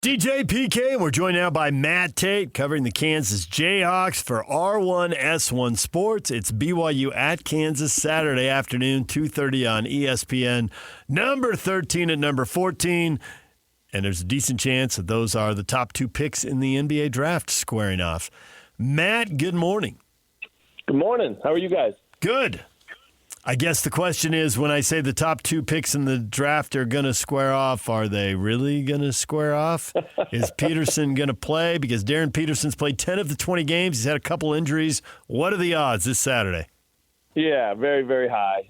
DJ PK, and we're joined now by Matt Tait covering the Kansas Jayhawks for R1S1 Sports. It's BYU at Kansas Saturday afternoon, 2:30 on ESPN. Number 13 and number 14. And there's a decent chance that those are the top two picks in the NBA draft squaring off. Matt, good morning. Good morning. How are you guys? Good. I guess the question is, when I say the top two picks in the draft are going to square off, are they really going to square off? Is Peterson going to play? Because Darryn Peterson's played 10 of the 20 games. He's had a couple injuries. What are the odds this Saturday? Yeah, very, very high.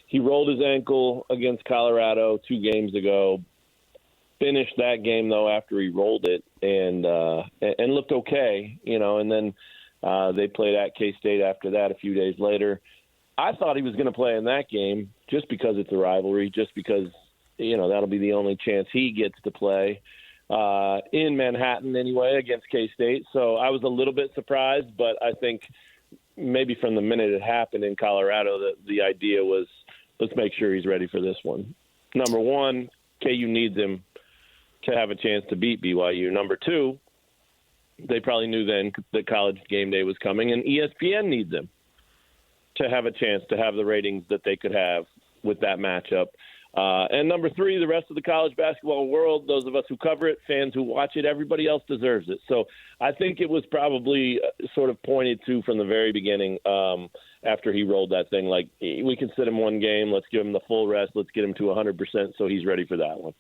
He rolled his ankle against Colorado 2 games ago. Finished that game though after he rolled it and looked okay, and then they played at K-State after that a few days later. I thought he was going to play in that game just because it's a rivalry, just because, that'll be the only chance he gets to play in Manhattan anyway against K-State. So I was a little bit surprised, but I think maybe from the minute it happened in Colorado, the idea was let's make sure he's ready for this one. Number one, KU needs him to have a chance to beat BYU. Number two, they probably knew then that College game day was coming, and ESPN needs them to have a chance to have the ratings that they could have with that matchup. And number three, the rest of the college basketball world, those of us who cover it, fans who watch it, everybody else deserves it. So I think it was probably sort of pointed to from the very beginning after he rolled that thing, like, we can sit him one game, let's give him the full rest, let's get him to 100% so he's ready for that one.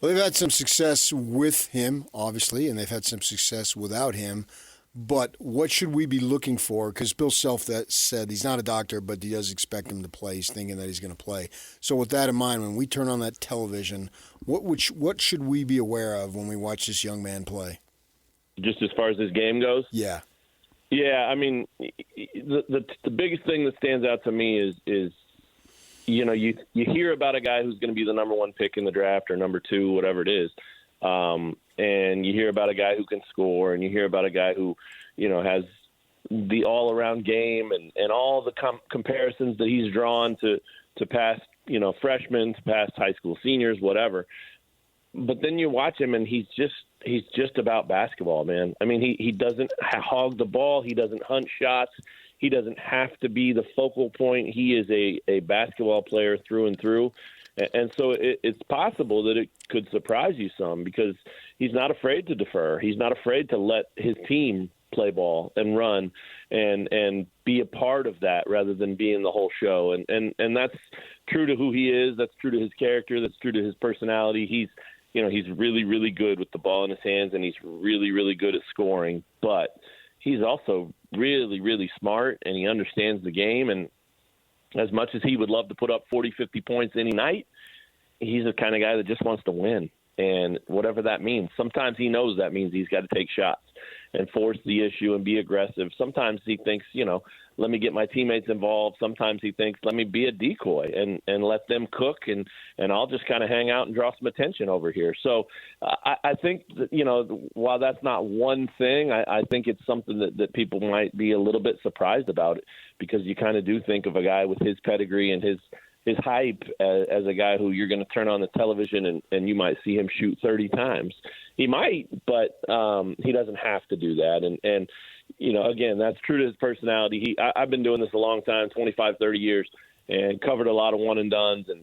Well, they've had some success with him, obviously, and they've had some success without him. But what should we be looking for? Because Bill Self said he's not a doctor, but he does expect him to play. He's thinking that he's going to play. So with that in mind, when we turn on that television, what should we be aware of when we watch this young man play? Just as far as his game goes? Yeah. Yeah, I mean, the biggest thing that stands out to me is you hear about a guy who's going to be the number one pick in the draft or number two, whatever it is. And you hear about a guy who can score, and you hear about a guy who, has the all-around game and all the comparisons that he's drawn to past, freshmen, to past high school seniors, whatever. But then you watch him, and he's just about basketball, man. I mean, he doesn't hog the ball. He doesn't hunt shots. He doesn't have to be the focal point. He is a basketball player through and through. And so it's possible that it could surprise you some because he's not afraid to defer. He's not afraid to let his team play ball and run and be a part of that rather than being the whole show. And that's true to who he is. That's true to his character. That's true to his personality. He's really, really good with the ball in his hands, and he's really, really good at scoring. But he's also really, really smart, and he understands the game. And as much as he would love to put up 40, 50 points any night, he's the kind of guy that just wants to win. And whatever that means, sometimes he knows that means he's got to take shots and force the issue and be aggressive. Sometimes he thinks, let me get my teammates involved. Sometimes he thinks, let me be a decoy and let them cook, and I'll just kind of hang out and draw some attention over here. So I think that, while that's not one thing, I think it's something that people might be a little bit surprised about it, because you kind of do think of a guy with his pedigree and his hype as a guy who you're going to turn on the television and you might see him shoot 30 times. He might, but he doesn't have to do that. And again, that's true to his personality. I've been doing this a long time, 25, 30 years, and covered a lot of one-and-dones and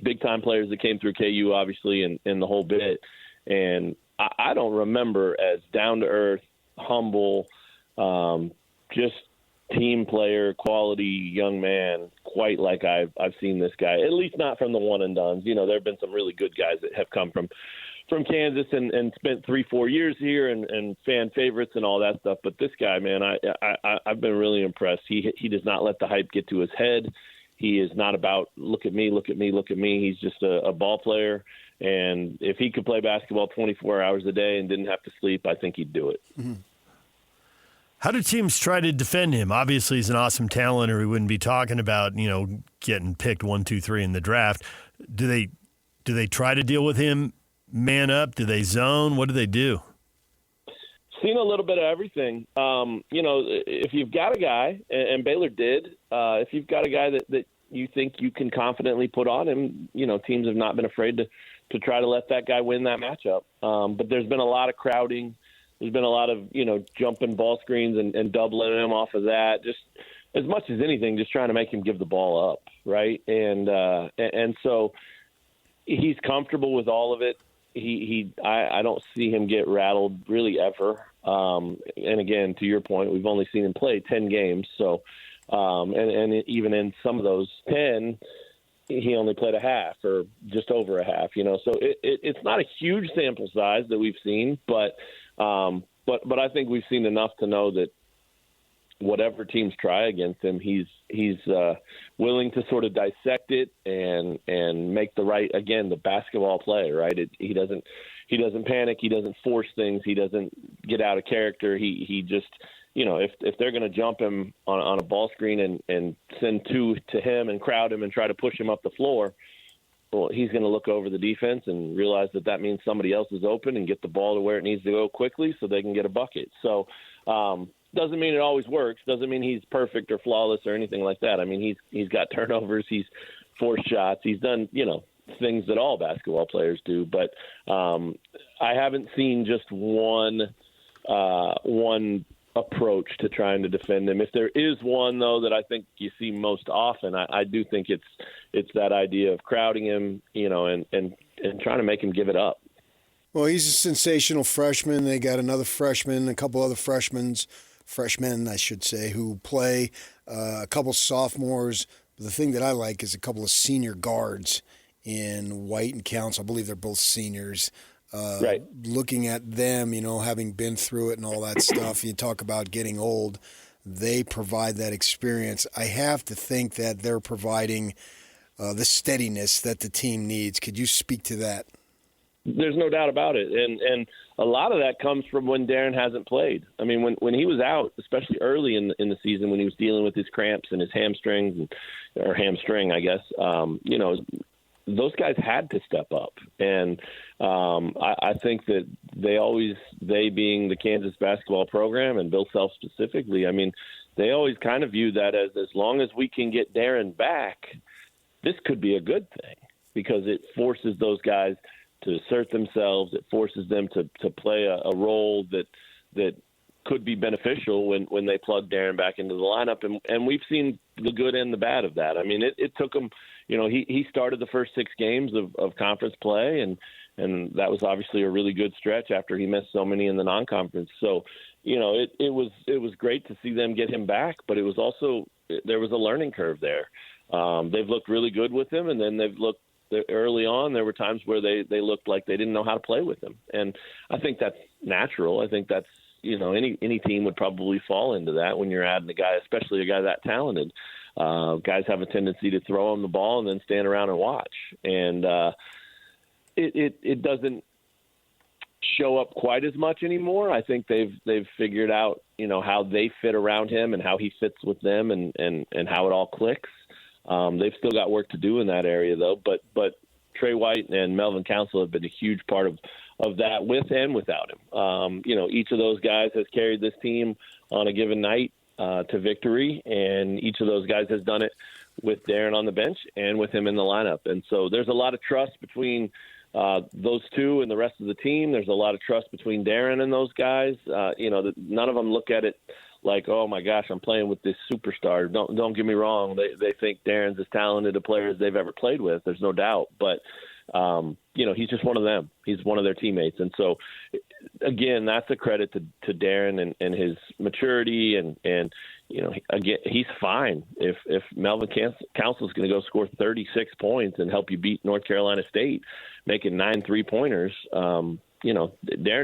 big-time players that came through KU, obviously, and the whole bit. And I don't remember as down-to-earth, humble, just team player, quality young man, quite like I've seen this guy, at least not from the one-and-dones. There have been some really good guys that have come from Kansas and spent 3-4 years here and fan favorites and all that stuff. But this guy, man, I've been really impressed. He does not let the hype get to his head. He is not about look at me, look at me, look at me. He's just a ball player. And if he could play basketball 24 hours a day and didn't have to sleep, I think he'd do it. Mm-hmm. How do teams try to defend him? Obviously, he's an awesome talent, or we wouldn't be talking about, getting picked 1, 2, 3 in the draft. Do they try to deal with him man up? Do they zone? What do they do? Seen a little bit of everything. If you've got a guy, and Baylor did, if you've got a guy that you think you can confidently put on him, teams have not been afraid to to try to let that guy win that matchup. But there's been a lot of crowding. There's been a lot of, jumping ball screens and doubling him off of that. Just as much as anything, just trying to make him give the ball up, right? And so he's comfortable with all of it. I don't see him get rattled really ever. And again, to your point, we've only seen him play 10 games. So, and even in some of those 10, he only played a half or just over a half, so it's not a huge sample size that we've seen, but I think we've seen enough to know that whatever teams try against him, he's willing to sort of dissect it and make the basketball play, right? He doesn't panic. He doesn't force things. He doesn't get out of character. He just, if they're going to jump him on a ball screen and send two to him and crowd him and try to push him up the floor, well, he's going to look over the defense and realize that means somebody else is open and get the ball to where it needs to go quickly so they can get a bucket. So doesn't mean it always works. Doesn't mean he's perfect or flawless or anything like that. I mean, he's got turnovers. He's forced shots. He's done, things that all basketball players do. But I haven't seen just one approach to trying to defend him. If there is one, though, that I think you see most often, I do think it's that idea of crowding him, and trying to make him give it up. Well, he's a sensational freshman. They got another freshman, a couple other freshmen, I should say, who play, a couple sophomores. The thing that I like is a couple of senior guards in White and Council. I believe they're both seniors. Right. Looking at them, having been through it and all that stuff, you talk about getting old, they provide that experience. I have to think that they're providing the steadiness that the team needs. Could you speak to that? There's no doubt about it. And a lot of that comes from when Darryn hasn't played. I mean, when he was out, especially early in the season when he was dealing with his cramps and his hamstrings, or hamstring, I guess, those guys had to step up. And I think that they being the Kansas basketball program and Bill Self specifically, I mean, they always kind of view that as long as we can get Darryn back, this could be a good thing because it forces those guys to assert themselves. It forces them to play a role that could be beneficial when they plug Darryn back into the lineup. And we've seen the good and the bad of that. I mean, it took him, he started the first 6 games of conference play, and that was obviously a really good stretch after he missed so many in the non-conference. So, it was great to see them get him back, but it was also, there was a learning curve there. They've looked really good with him, and then they've looked early on. There were times where they looked like they didn't know how to play with him. And I think that's natural. I think that's, any team would probably fall into that when you're adding a guy, especially a guy that talented. Guys have a tendency to throw him the ball and then stand around and watch. And it doesn't show up quite as much anymore. I think they've figured out, how they fit around him and how he fits with them and how it all clicks. They've still got work to do in that area, though. But Trey White and Melvin Council have been a huge part of that with and without him. Each of those guys has carried this team on a given night to victory, and each of those guys has done it with Darryn on the bench and with him in the lineup. And so there's a lot of trust between those two and the rest of the team. There's a lot of trust between Darryn and those guys. None of them look at it like, oh my gosh, I'm playing with this superstar. Don't get me wrong. They think Darryn's as talented a player as they've ever played with. There's no doubt. But, he's just one of them. He's one of their teammates. And so, again, that's a credit to Darryn and his maturity. And again, he's fine. If Melvin Council is going to go score 36 points and help you beat North Carolina State, making 9 3-pointers, Darryn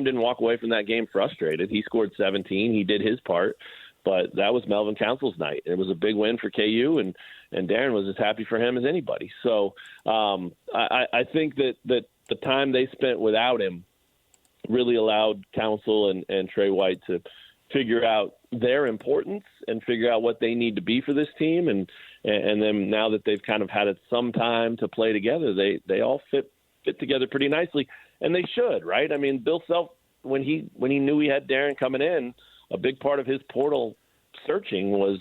didn't walk away from that game frustrated. He scored 17. He did his part, but that was Melvin Council's night. It was a big win for KU, and Darryn was as happy for him as anybody. So I think that the time they spent without him really allowed Council and Trey White to figure out their importance and figure out what they need to be for this team. And then now that they've kind of had some time to play together, they all fit together pretty nicely. And they should, right? I mean, Bill Self, when he knew he had Darryn coming in, a big part of his portal searching was,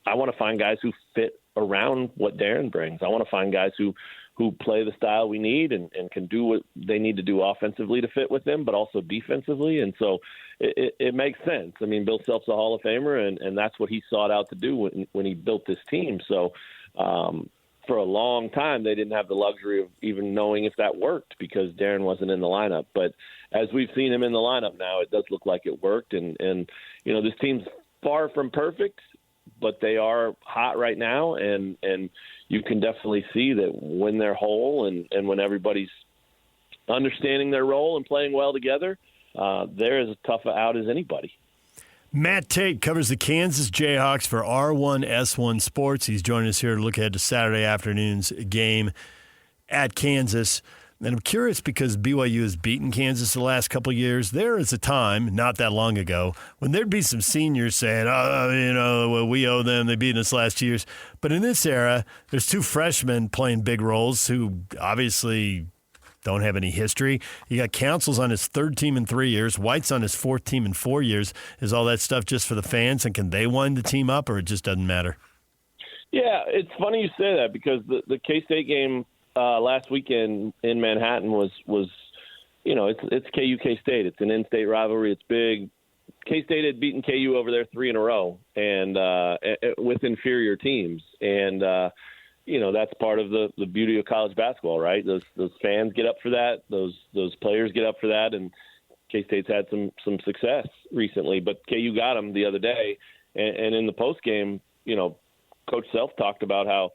I want to find guys who fit around what Darryn brings. I want to find guys who who play the style we need and can do what they need to do offensively to fit with them, but also defensively. And so it makes sense. I mean, Bill Self's a Hall of Famer, and that's what he sought out to do when he built this team. So for a long time, they didn't have the luxury of even knowing if that worked because Darryn wasn't in the lineup. But as we've seen him in the lineup now, it does look like it worked. And this team's far from perfect, but they are hot right now, and you can definitely see that when they're whole and when everybody's understanding their role and playing well together, they're as tough out as anybody. Matt Tait covers the Kansas Jayhawks for R1S1 Sports. He's joining us here to look ahead to Saturday afternoon's game at Kansas. And I'm curious because BYU has beaten Kansas the last couple of years. There is a time, not that long ago, when there'd be some seniors saying, we owe them. They beat us last year's. But in this era, there's two freshmen playing big roles who obviously don't have any history. You got Council's on his third team in 3 years. White's on his fourth team in 4 years. Is all that stuff just for the fans, and can they wind the team up, or it just doesn't matter? Yeah, it's funny you say that because the K-State game last weekend in Manhattan was it's KU K-State. It's an in-state rivalry. It's big. K-State had beaten KU over there 3 in a row and with inferior teams. And that's part of the beauty of college basketball, right? Those fans get up for that. Those players get up for that. And K-State's had some success recently, but KU got them the other day. And in the post game, Coach Self talked about how,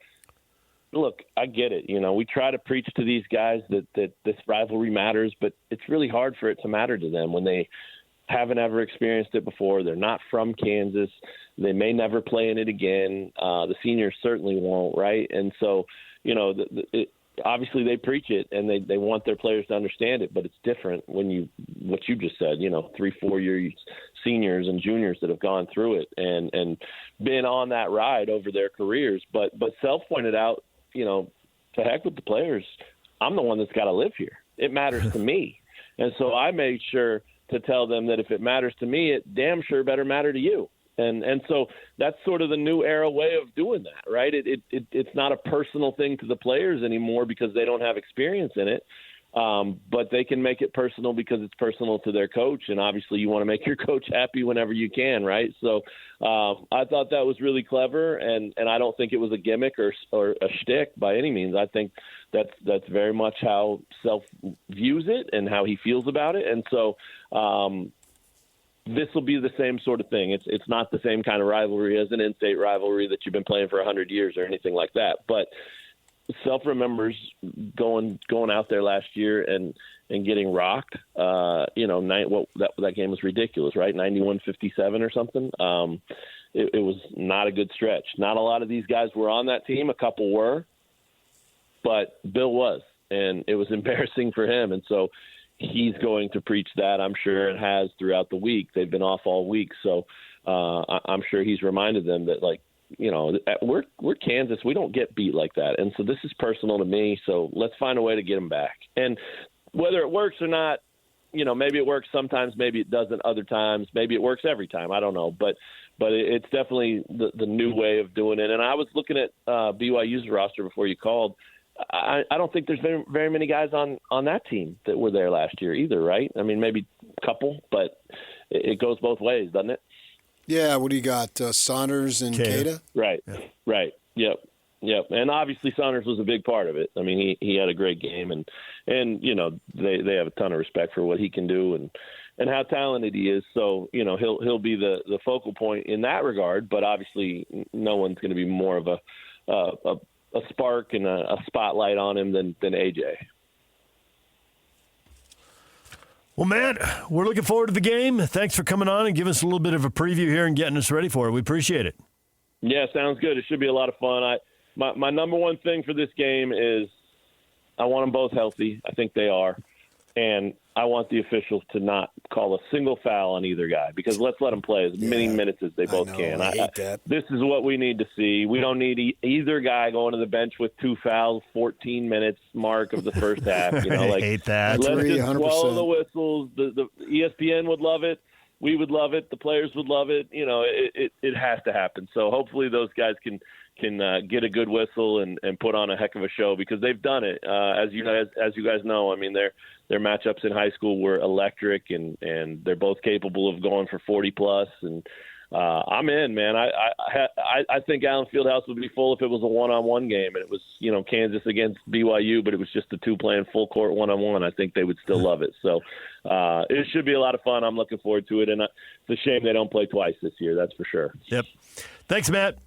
look, I get it. We try to preach to these guys that this rivalry matters, but it's really hard for it to matter to them when they haven't ever experienced it before. They're not from Kansas. They may never play in it again. The seniors certainly won't, right? And so, obviously they preach it and they want their players to understand it, but it's different when what you just said, 3-4 year seniors and juniors that have gone through it and been on that ride over their careers. But Self pointed out, to heck with the players. I'm the one that's got to live here. It matters to me. And so I made sure to tell them that if it matters to me, it damn sure better matter to you. And so that's sort of the new era way of doing that, right? It's not a personal thing to the players anymore because they don't have experience in it, but they can make it personal because it's personal to their coach, and obviously you want to make your coach happy whenever you can, right? So I thought that was really clever, and I don't think it was a gimmick or a shtick by any means. I think that's very much how Self views it and how he feels about it, and so this will be the same sort of thing. It's not the same kind of rivalry as an in-state rivalry that you've been playing for 100 years or anything like that. But Self remembers going out there last year and getting rocked. That game was ridiculous, right? 91-57 or something. It was not a good stretch. Not a lot of these guys were on that team. A couple were, but Bill was, and it was embarrassing for him. And so he's going to preach that, I'm sure, and has throughout the week. They've been off all week, so I'm sure he's reminded them that, we're Kansas. We don't get beat like that, and so this is personal to me, so let's find a way to get them back. And whether it works or not, maybe it works sometimes, maybe it doesn't other times, maybe it works every time. I don't know, but it's definitely the new way of doing it. And I was looking at BYU's roster before you called. I don't think there's been very many guys on that team that were there last year either, right? I mean, maybe a couple, but it goes both ways, doesn't it? Yeah, what do you got, Saunders and Keita? Right, yeah. Right, yep. And obviously Saunders was a big part of it. I mean, he had a great game, and they have a ton of respect for what he can do and how talented he is. So, he'll be the focal point in that regard, but obviously no one's going to be more of a spark and a spotlight on him than AJ. Well, Matt, we're looking forward to the game. Thanks for coming on and giving us a little bit of a preview here and getting us ready for it. We appreciate it. Yeah, sounds good. It should be a lot of fun. My number one thing for this game is I want them both healthy. I think they are. And I want the officials to not call a single foul on either guy because let's let them play as many minutes as they both can. I hate that. This is what we need to see. We don't need either guy going to the bench with 2 fouls, 14 minutes mark of the first half. I hate that. Let's just swallow the whistles. The ESPN would love it. We would love it. The players would love it. It has to happen. So hopefully those guys can get a good whistle and put on a heck of a show, because they've done it. As you guys know, I mean, their matchups in high school were electric, and they're both capable of going for 40 plus. And I'm in, man. I think Allen Fieldhouse would be full if it was a one-on-one game and it was Kansas against BYU, but it was just the two playing full court one-on-one. I think they would still love it. So it should be a lot of fun. I'm looking forward to it, and it's a shame they don't play twice this year. That's for sure. Yep. Thanks, Matt.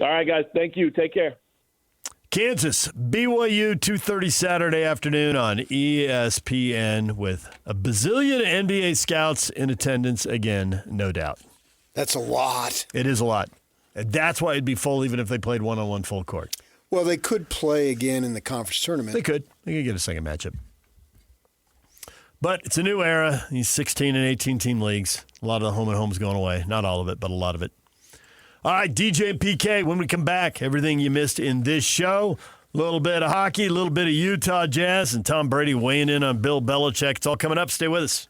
All right, guys. Thank you. Take care. Kansas, BYU, 2:30 Saturday afternoon on ESPN, with a bazillion NBA scouts in attendance again, no doubt. That's a lot. It is a lot. And that's why it'd be full even if they played one-on-one full court. Well, they could play again in the conference tournament. They could. They could get a second matchup. But it's a new era. These 16 and 18-team leagues. A lot of the home-and-home's going away. Not all of it, but a lot of it. All right, DJ and PK, when we come back, everything you missed in this show, a little bit of hockey, a little bit of Utah Jazz, and Tom Brady weighing in on Bill Belichick. It's all coming up. Stay with us.